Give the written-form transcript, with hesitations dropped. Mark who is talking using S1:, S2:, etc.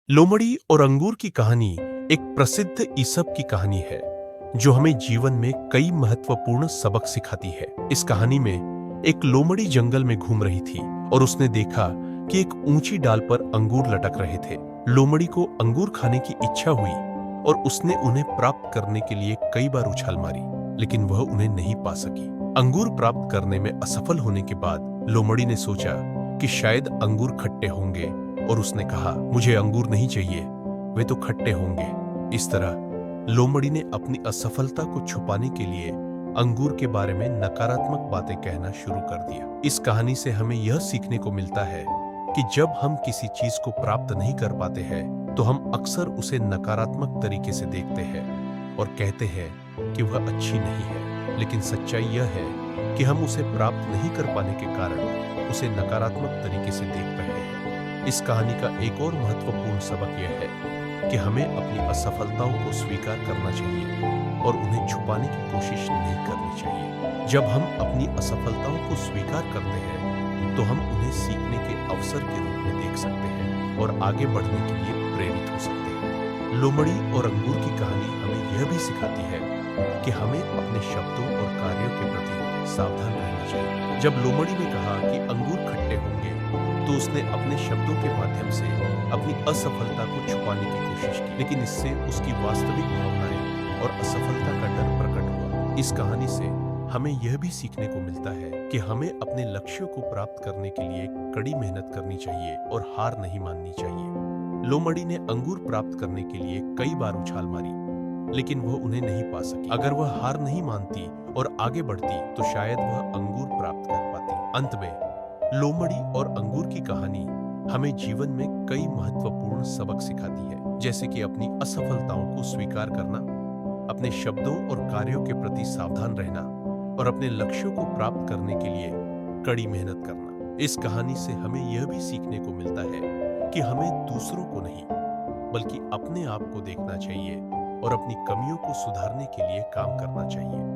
S1: लोमड़ी और अंगूर की कहानी एक प्रसिद्ध ईसप की कहानी है जो हमें जीवन में कई महत्वपूर्ण सबक सिखाती है। इस कहानी में एक लोमड़ी जंगल में घूम रही थी और उसने देखा कि एक ऊंची डाल पर अंगूर लटक रहे थे। लोमड़ी को अंगूर खाने की इच्छा हुई और उसने उन्हें प्राप्त करने के लिए कई बार उछाल मारी, लेकिन वह उन्हें नहीं पा सकी। अंगूर प्राप्त करने में असफल होने के बाद लोमड़ी ने सोचा कि शायद अंगूर खट्टे होंगे और उसने कहा, मुझे अंगूर नहीं चाहिए, वे तो खट्टे होंगे। इस तरह लोमड़ी ने अपनी असफलता को छुपाने के लिए अंगूर के बारे में नकारात्मक बातें कहना शुरू कर दिया। इस कहानी से हमें यह सीखने को मिलता है कि जब हम किसी चीज को प्राप्त नहीं कर पाते हैं तो हम अक्सर उसे नकारात्मक तरीके से देखते हैं और कहते हैं कि वह अच्छी नहीं है। लेकिन सच्चाई यह है कि हम उसे प्राप्त नहीं कर पाने के कारण उसे नकारात्मक तरीके से देख रहे हैं। इस कहानी का एक और महत्वपूर्ण सबक यह है कि हमें अपनी असफलताओं को स्वीकार करना चाहिए और उन्हें छुपाने की कोशिश नहीं करनी चाहिए। जब हम अपनी असफलताओं को स्वीकार करते हैं तो हम उन्हें सीखने के अवसर के रूप में देख सकते हैं और आगे बढ़ने के लिए प्रेरित हो सकते हैं। लोमड़ी और अंगूर की कहानी हमें यह भी सिखाती है कि हमें अपने शब्दों और कार्यों के प्रति सावधान रहना चाहिए। जब लोमड़ी ने कहा कि अंगूर खट्टे होंगे तो उसने अपने शब्दों के माध्यम से अपनी असफलता को छुपाने की कोशिश की, लेकिन इससे उसकी वास्तविक भावनाएं और असफलता का डर प्रकट हुआ। इस कहानी से हमें यह भी सीखने को मिलता है कि हमें अपने लक्ष्यों को प्राप्त करने के लिए कड़ी मेहनत करनी चाहिए और हार नहीं माननी चाहिए। लोमड़ी ने अंगूर प्राप्त करने के लिए कई बार उछाल मारी, लेकिन वह उन्हें नहीं पा सकी। अगर वह हार नहीं मानती और आगे बढ़ती तो शायद वह अंगूर प्राप्त कर पाती। अंत में लोमड़ी और अंगूर की कहानी हमें जीवन में कई महत्वपूर्ण सबक सिखाती है, जैसे कि अपनी असफलताओं को स्वीकार करना, अपने शब्दों और कार्यों के प्रति सावधान रहना और अपने लक्ष्यों को प्राप्त करने के लिए कड़ी मेहनत करना। इस कहानी से हमें यह भी सीखने को मिलता है कि हमें दूसरों को नहीं बल्कि अपने आप को देखना चाहिए और अपनी कमियों को सुधारने के लिए काम करना चाहिए।